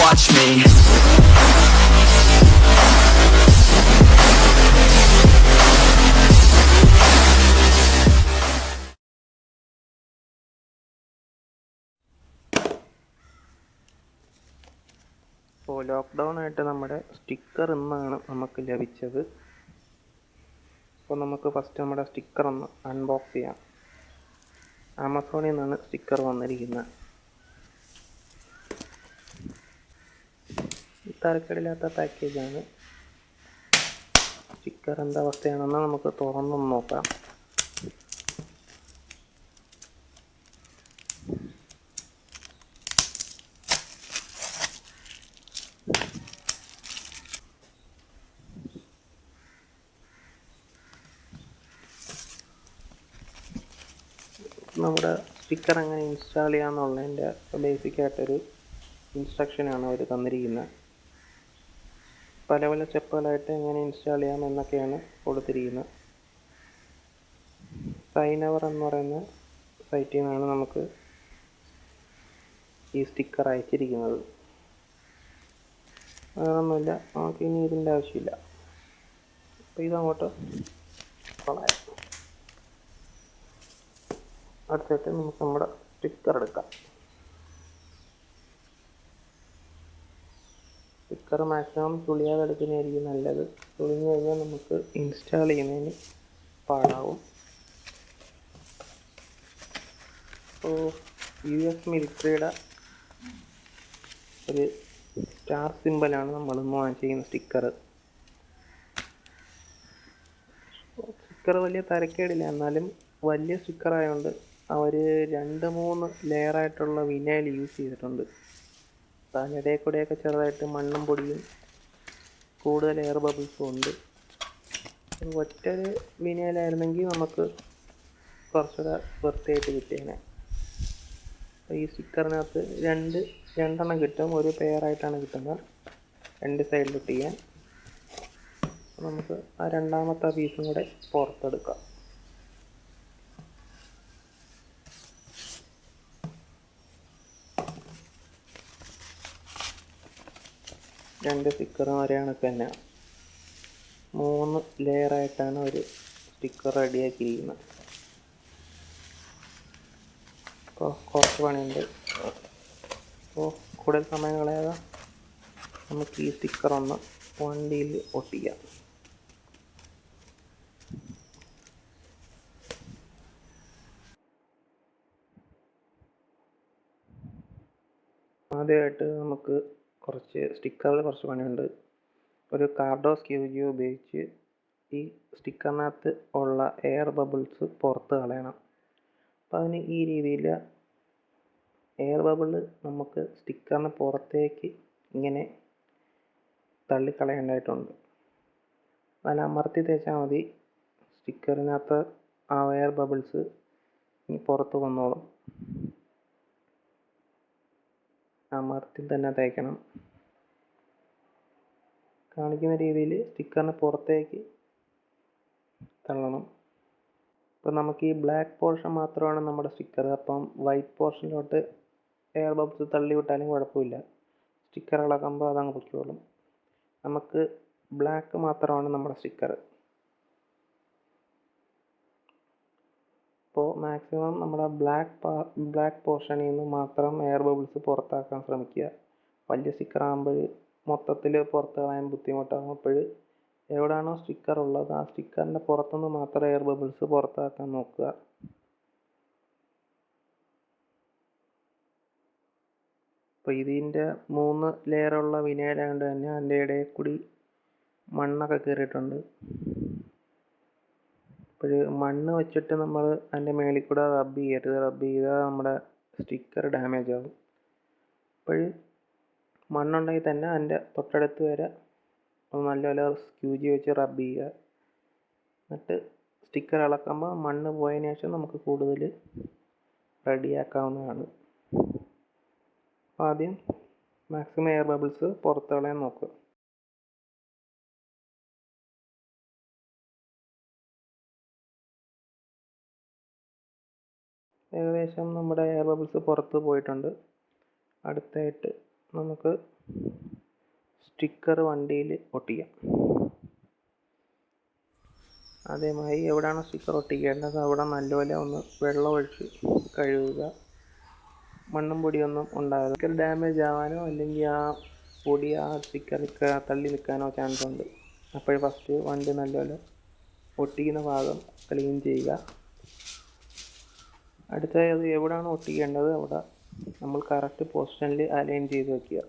watch me. ഇപ്പോൾ lockdown ആയിട്ട് നമ്മുടെ സ്റ്റിക്കർ ഇന്നാണ് നമുക്ക് ലഭിച്ചത്. അപ്പോൾ നമുക്ക് ഫസ്റ്റ് നമ്മുടെ സ്റ്റിക്കർ ഒന്ന് അൺബോക്സ് ചെയ്യാം. ആമസോണിൽ നിന്നാണ് സ്റ്റിക്കർ വന്നിരിക്കുന്നത്. തരക്കേടില്ലാത്ത പാക്കേജാണ്. സ്റ്റിക്കർ എന്താ അവസ്ഥയാണെന്ന് നമുക്ക് തുറന്നൊന്ന് നോക്കാം. നമ്മുടെ സ്റ്റിക്കർ എങ്ങനെ ഇൻസ്റ്റാൾ ചെയ്യാമെന്നുള്ളതിൻ്റെ ബേസിക്കായിട്ടൊരു ഇൻസ്ട്രക്ഷനാണ് അവർ തന്നിരിക്കുന്നത്. പല പല സ്റ്റെപ്പുകളായിട്ട് എങ്ങനെ ഇൻസ്റ്റാൾ ചെയ്യാം എന്നൊക്കെയാണ് കൊടുത്തിരിക്കുന്നത്. സൈനവർ എന്ന് പറയുന്ന സൈറ്റിൽ നിന്നാണ് നമുക്ക് ഈ സ്റ്റിക്കർ അയച്ചിരിക്കുന്നത്. അതൊന്നുമില്ല, നമുക്ക് ഇനി ഇതിൻ്റെ ആവശ്യമില്ല. അപ്പോൾ ഇതങ്ങോട്ട് കളയാം. അടുത്തായിട്ട് നമുക്ക് നമ്മുടെ സ്റ്റിക്കർ എടുക്കാം. സ്റ്റിക്കർ മാക്സിമം തുളിയാതെ എടുക്കുന്നതായിരിക്കും നല്ലത്. തുളിഞ്ഞു കഴിഞ്ഞാൽ നമുക്ക് ഇൻസ്റ്റാൾ ചെയ്യുന്നതിന് പാടാവും. അപ്പോൾ US മിലിറ്ററിയുടെ ഒരു സ്റ്റാർ സിമ്പലാണ് നമ്മളിന്ന് വാങ്ങിച്ചിരിക്കുന്ന സ്റ്റിക്കർ. സ്റ്റിക്കർ വലിയ തരക്കേടില്ല, എന്നാലും വലിയ സ്റ്റിക്കർ ആയതുകൊണ്ട് അവർ 2-3 ലെയറായിട്ടുള്ള വിനൈൽ യൂസ് ചെയ്തിട്ടുണ്ട്. അതിനിടയിൽ കൂടെയൊക്കെ ചെറുതായിട്ട് മണ്ണും പൊടിയും കൂടുതൽ എയർ ബബിൾസും ഉണ്ട്. ഒറ്റൊരു വിനൈലായിരുന്നെങ്കിൽ നമുക്ക് കുറച്ചുകൂടെ വൃത്തിയായിട്ട് കിട്ടിയേനെ. ഈ സ്റ്റിക്കറിനകത്ത് രണ്ടെണ്ണം കിട്ടും. ഒരു പെയറായിട്ടാണ് കിട്ടുന്നത്, 2 സൈഡിലിട്ട് ചെയ്യാൻ. നമുക്ക് ആ രണ്ടാമത്തെ പീസും കൂടെ പുറത്തെടുക്കാം. രണ്ട് സ്റ്റിക്കറും ഒരേ കണക്ക് തന്നെ 3 ലെയറായിട്ടാണ് ഒരു സ്റ്റിക്കർ റെഡിയാക്കിയിരിക്കുന്നത്. അപ്പോൾ കുറച്ച് പണിയുണ്ട്. അപ്പോൾ കൂടുതൽ സമയം കളയാതെ നമുക്ക് ഈ സ്റ്റിക്കർ ഒന്ന് വണ്ടിയിൽ ഒട്ടിക്കാം. ആദ്യമായിട്ട് നമുക്ക് സ്റ്റിക്കറിൽ കുറച്ച് പണിയുണ്ട്. ഒരു കാർഡോസ് ക്യൂജി ഉപയോഗിച്ച് ഈ സ്റ്റിക്കറിനകത്ത് ഉള്ള എയർ ബബിൾസ് പുറത്ത് കളയണം. അപ്പം അതിന് ഈ രീതിയിൽ എയർ ബബിൾ നമുക്ക് സ്റ്റിക്കറിന് പുറത്തേക്ക് ഇങ്ങനെ തള്ളിക്കളയേണ്ടതായിട്ടുണ്ട്. നല്ല അമർത്തി തേച്ചാൽ മതി. സ്റ്റിക്കറിനകത്ത് ആ എയർ ബബിൾസ് ഇനി പുറത്ത് വന്നോളും. അമർത്തി തന്നെ തേക്കണം. കാണിക്കുന്ന രീതിയിൽ സ്റ്റിക്കറിന് പുറത്തേക്ക് തള്ളണം. ഇപ്പം നമുക്ക് ഈ ബ്ലാക്ക് പോർഷൻ മാത്രമാണ് നമ്മുടെ സ്റ്റിക്കർ. അപ്പം വൈറ്റ് പോർഷനിലോട്ട് എയർ ബബിൾസ് തള്ളി വിട്ടാലും കുഴപ്പമില്ല. സ്റ്റിക്കർ ഇളകുമ്പോൾ അതങ്ങ് പൊയ്ക്കോളും. നമുക്ക് ബ്ലാക്ക് മാത്രമാണ് നമ്മുടെ സ്റ്റിക്കർ. അപ്പോൾ മാക്സിമം നമ്മുടെ ബ്ലാക്ക് പോർഷനിൽ നിന്ന് മാത്രം എയർ ബബിൾസ് പുറത്താക്കാൻ ശ്രമിക്കുക. വലിയ സ്റ്റിക്കർ ആകുമ്പോൾ മൊത്തത്തിൽ പുറത്ത് കളയാൻ ബുദ്ധിമുട്ടാകും. അപ്പോൾ എവിടെയാണോ സ്റ്റിക്കർ ഉള്ളത് ആ സ്റ്റിക്കറിൻ്റെ പുറത്തുനിന്ന് മാത്രം എയർ ബബിൾസ് പുറത്താക്കാൻ നോക്കുക. അപ്പോൾ ഇതിൻ്റെ 3 ലെയറുള്ള വിനൈലായതുകൊണ്ട് തന്നെ അതിൻ്റെ ഇടയിൽ കൂടി മണ്ണൊക്കെ കയറിയിട്ടുണ്ട്. അപ്പോൾ മണ്ണ് വെച്ചിട്ട് നമ്മൾ അതിൻ്റെ മേളിൽ കൂടെ റബ്ബ് ചെയ്യരുത്. റബ്ബ് ചെയ്താൽ നമ്മുടെ സ്റ്റിക്കർ ഡാമേജ് ആകും. അപ്പോൾ മണ്ണുണ്ടെങ്കിൽ തന്നെ അതിൻ്റെ തൊട്ടടുത്ത് വരെ നല്ലപോലെ ക്യൂജി വെച്ച് റബ്ബ് ചെയ്യുക. എന്നിട്ട് സ്റ്റിക്കർ ഇളക്കുമ്പോൾ മണ്ണ് പോയതിന് ശേഷം നമുക്ക് കൂടുതൽ റെഡിയാക്കാവുന്നതാണ്. ആദ്യം മാക്സിമം എയർ ബബിൾസ് പുറത്ത് കളയാൻ നോക്കുക. ഏകദേശം നമ്മുടെ എയർ ബബിൾസ് പുറത്ത് പോയിട്ടുണ്ട്. അടുത്തായിട്ട് നമുക്ക് സ്റ്റിക്കർ വണ്ടിയിൽ ഒട്ടിക്കാം. ആദ്യമായി എവിടെയാണ് സ്റ്റിക്കർ ഒട്ടിക്കേണ്ടത് അവിടെ നല്ലപോലെ ഒന്ന് വെള്ളം ഒഴിച്ച് കഴുകുക. മണ്ണും പൊടിയൊന്നും ഉണ്ടാകുക. സ്റ്റിക്കർ ഡാമേജ് ആവാനോ അല്ലെങ്കിൽ ആ പൊടി ആ സ്റ്റിക്കറിൽ തള്ളി നിൽക്കാനോ ചാൻസ് ഉണ്ട്. അപ്പോൾ ഫസ്റ്റ് വണ്ടി നല്ലപോലെ ഒട്ടിക്കുന്ന ഭാഗം ക്ലീൻ ചെയ്യുക. അടുത്തതായി അത് എവിടെയാണ് ഒട്ടിക്കേണ്ടത് അവിടെ നമ്മൾ കറക്റ്റ് പൊസിഷനിൽ അലൈൻ ചെയ്ത് വയ്ക്കുക.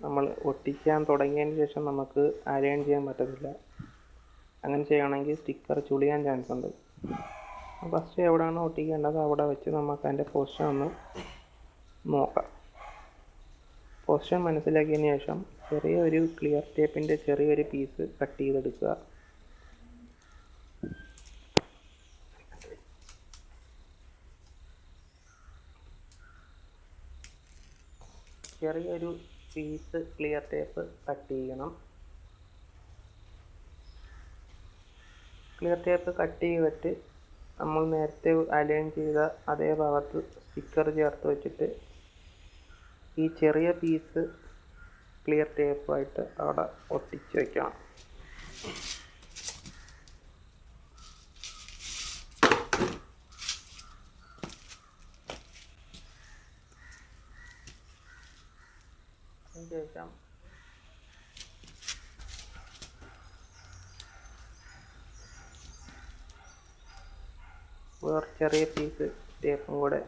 നമ്മൾ ഒട്ടിക്കാൻ തുടങ്ങിയതിന് ശേഷം നമുക്ക് അലൈൻ ചെയ്യാൻ പറ്റത്തില്ല. അങ്ങനെ ചെയ്യുകയാണെങ്കിൽ സ്റ്റിക്കർ ചുളിയാൻ ചാൻസ് ഉണ്ട്. ഫസ്റ്റ് എവിടെയാണ് ഒട്ടിക്കേണ്ടത് അവിടെ വെച്ച് നമുക്ക് അതിൻ്റെ പൊസിഷൻ ഒന്ന് നോക്കാം. പൊസിഷൻ മനസ്സിലാക്കിയതിന് ശേഷം ചെറിയൊരു ക്ലിയർ ടേപ്പിൻ്റെ ചെറിയൊരു പീസ് കട്ട് ചെയ്തെടുക്കുക. ചെറിയൊരു പീസ് ക്ലിയർ ടേപ്പ് കട്ട് ചെയ്യണം. ക്ലിയർ ടേപ്പ് കട്ട് ചെയ്തിട്ട് നമ്മൾ നേരത്തെ അലൈൻ ചെയ്ത അതേ ഭാഗത്ത് സ്റ്റിക്കർ ചേർത്ത് വെച്ചിട്ട് ഈ ചെറിയ പീസ് ക്ലിയർ ടേപ്പായിട്ട് അവിടെ ഒട്ടിച്ച് വയ്ക്കണം. അതിനുശേഷം വേറെ ചെറിയ പീസ് ടേപ്പും കൂടെ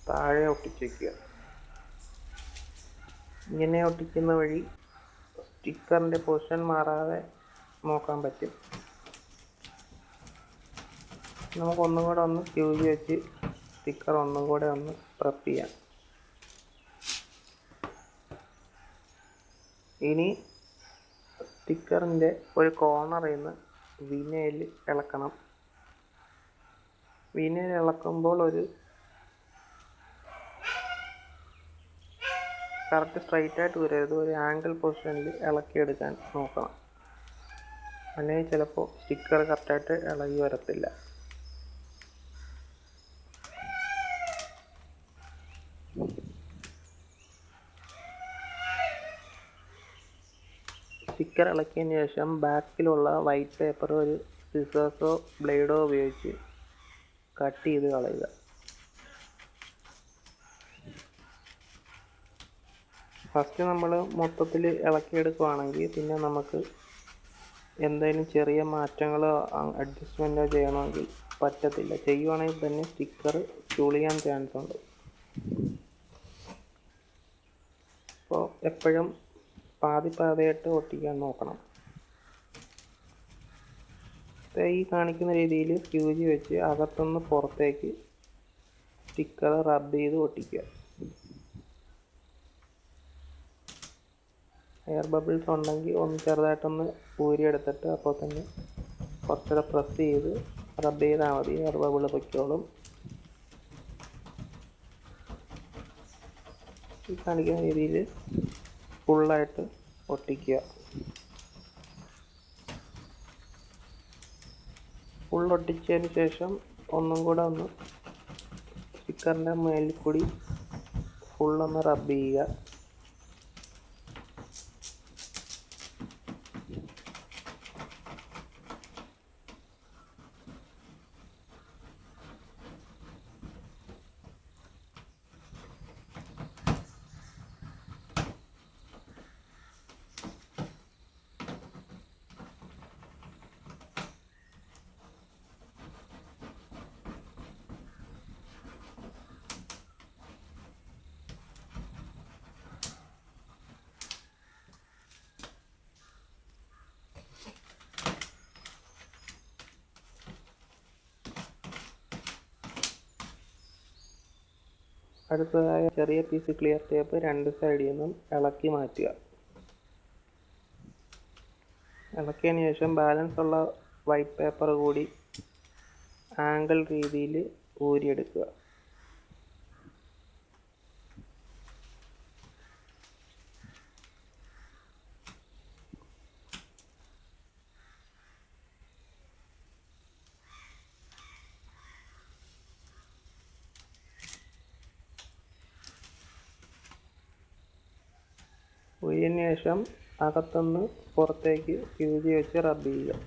താഴെ ഒട്ടിച്ച് വയ്ക്കുക. ഇങ്ങനെ ഒട്ടിക്കുന്ന വഴി സ്റ്റിക്കറിൻ്റെ പൊസിഷൻ മാറാതെ നോക്കാൻ പറ്റും. നമുക്ക് ഒന്നും കൂടെ ഒന്ന് ഫ്യൂസ് വെച്ച് സ്റ്റിക്കർ ഒന്നും കൂടെ ഒന്ന് പ്രസ് ചെയ്യാം. ഇനി സ്റ്റിക്കറിൻ്റെ ഒരു കോർണറിൽ നിന്ന് വിനയിൽ ഇളക്കണം. വിനയിൽ ഇളക്കുമ്പോൾ ഒരു കറക്റ്റ് സ്ട്രൈറ്റ് ആയിട്ട് വരരുത്, ഒരു ആംഗിൾ പൊസിഷനിൽ ഇളക്കിയെടുക്കാൻ നോക്കണം. അല്ലെങ്കിൽ ചിലപ്പോൾ സ്റ്റിക്കർ കറക്റ്റായിട്ട് ഇളകി വരത്തില്ല. സ്റ്റിക്കർ ഇളക്കിയതിന് ശേഷം ബാക്കിലുള്ള വൈറ്റ് പേപ്പർ ഒരു സിസേഴ്സോ ബ്ലേഡോ ഉപയോഗിച്ച് കട്ട് ചെയ്ത് കളയുക. ഫസ്റ്റ് നമ്മൾ മൊത്തത്തിൽ ഇളക്കിയെടുക്കുകയാണെങ്കിൽ പിന്നെ നമുക്ക് എന്തെങ്കിലും ചെറിയ മാറ്റങ്ങളോ അഡ്ജസ്റ്റ്മെൻറ്റോ ചെയ്യണമെങ്കിൽ പറ്റത്തില്ല. ചെയ്യുവാണെങ്കിൽ തന്നെ സ്റ്റിക്കർ ചുളിയാൻ ചാൻസ് ഉണ്ട്. അപ്പോൾ എപ്പോഴും പാതിയായിട്ട് ഒട്ടിക്കാൻ നോക്കണം. ഈ കാണിക്കുന്ന രീതിയിൽ ഫ്യൂസ് വെച്ച് അകത്തുനിന്ന് പുറത്തേക്ക് സ്റ്റിക്കർ റബ്ബ് ചെയ്ത് ഒട്ടിക്കുക. എയർ ബബിൾസ് ഉണ്ടെങ്കിൽ ഒന്ന് ചെറുതായിട്ടൊന്ന് ഊരിയെടുത്തിട്ട് അപ്പോൾ തന്നെ കുറച്ചുകൂടെ പ്രസ് ചെയ്ത് റബ്ബ് ചെയ്താൽ മതി, എയർ ബബിൾ പൊയ്ക്കോളും. ഈ കാണിക്കുന്ന രീതിയിൽ ഫുള്ളായിട്ട് ഒട്ടിക്കുക. ഫുൾ ഒട്ടിച്ചതിന് ശേഷം ഒന്നും കൂടെ ഒന്ന് സ്റ്റിക്കറിൻ്റെ മേലിൽ കൂടി ഫുള്ളൊന്ന് റബ്ബ് ചെയ്യുക. അടുത്തതായി ചെറിയ പീസ് ക്ലിയർ ടേപ്പ് രണ്ട് സൈഡിൽ നിന്നും ഇളക്കി മാറ്റുക. ഇളക്കിയതിന് ശേഷം ബാലൻസ് ഉള്ള വൈറ്റ് പേപ്പർ കൂടി ആംഗിൾ രീതിയിൽ ഊരിയെടുക്കുക. ഊരിയതിന് ശേഷം അകത്തുനിന്ന് പുറത്തേക്ക് ഫ്യൂസി വെച്ച് റബ്ബ് ചെയ്യുക.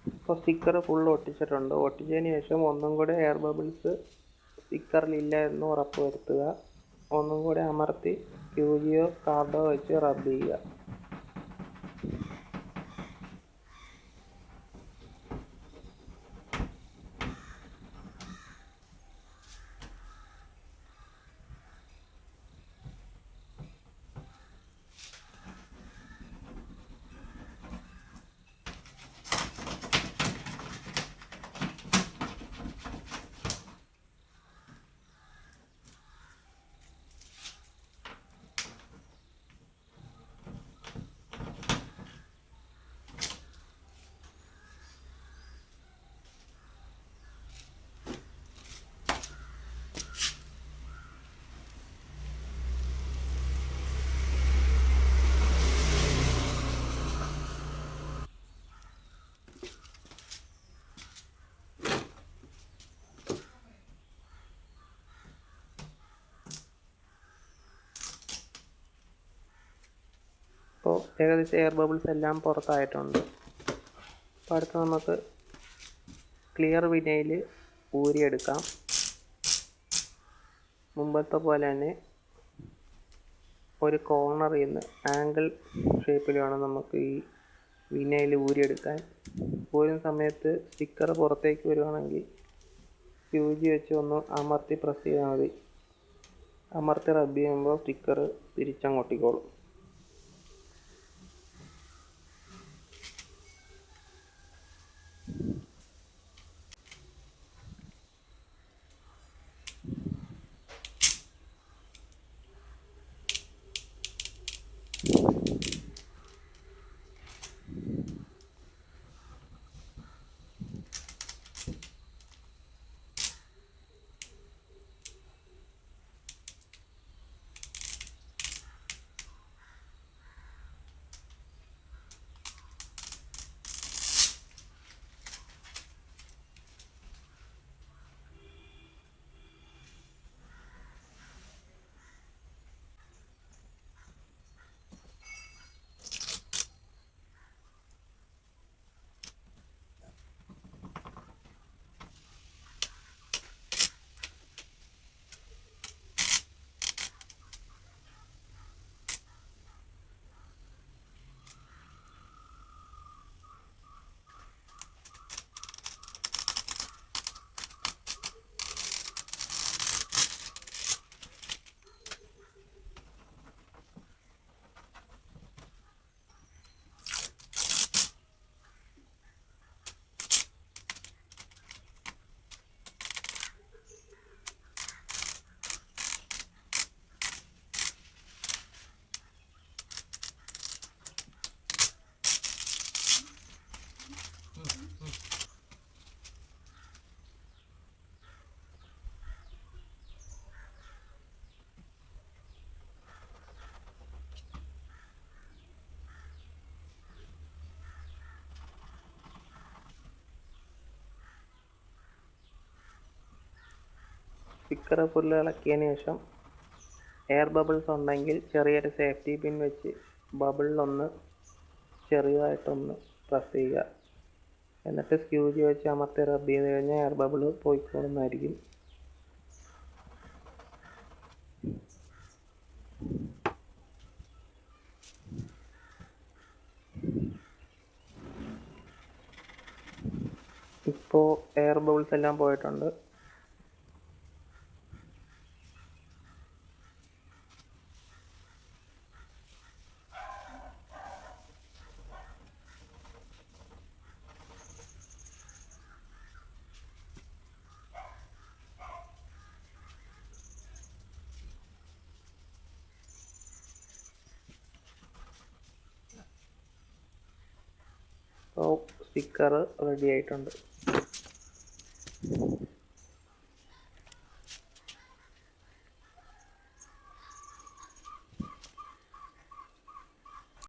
ഇപ്പോൾ സ്റ്റിക്കർ ഫുൾ ഒട്ടിച്ചിട്ടുണ്ട്. ഒട്ടിച്ചതിന് ശേഷം ഒന്നും കൂടെ എയർ ബബിൾസ് സ്റ്റിക്കറിലില്ല എന്ന് ഉറപ്പ് വരുത്തുക. ഒന്നും കൂടെ അമർത്തി ഫ്യൂസിയോ കാർഡോ വെച്ച് റബ്ബ് ചെയ്യുക. ഇപ്പോൾ ഏകദേശം എയർ ബബിൾസ് എല്ലാം പുറത്തായിട്ടുണ്ട്. അപ്പോൾ അടുത്ത് നമുക്ക് ക്ലിയർ വിനയിൽ ഊരിയെടുക്കാം. മുമ്പത്തെ പോലെ തന്നെ ഒരു കോർണറിൽ നിന്ന് ആംഗിൾ ഷേപ്പിൽ വേണം നമുക്ക് ഈ വിനയിൽ ഊരിയെടുക്കാൻ. ഊരുന്ന സമയത്ത് സ്റ്റിക്കർ പുറത്തേക്ക് വരുവാണെങ്കിൽ ഫ്യൂസി വെച്ച് ഒന്ന് അമർത്തി പ്രസ് ചെയ്താൽ മതി. അമർത്തി റബ്ബ് ചെയ്യുമ്പോൾ സ്റ്റിക്കർ തിരിച്ചങ്ങോട്ടിക്കോളും. സ്റ്റിക്കർ ഫുള്ള് ഇളക്കിയതിന് ശേഷം എയർ ബബിൾസ് ഉണ്ടെങ്കിൽ ചെറിയൊരു സേഫ്റ്റി പിൻ വെച്ച് ബബിളിലൊന്ന് ചെറുതായിട്ടൊന്ന് പ്രസ് ചെയ്യുക. എന്നിട്ട് സ്ക്യൂജി വെച്ച് അമർത്തി റബ്ബ് ചെയ്ത് കഴിഞ്ഞാൽ എയർ ബബിൾ പോയിക്കോളുന്നതായിരിക്കും. ഇപ്പോൾ എയർ ബബിൾസ് എല്ലാം പോയിട്ടുണ്ട്. അപ്പോൾ സ്റ്റിക്കർ റെഡി ആയിട്ടുണ്ട്.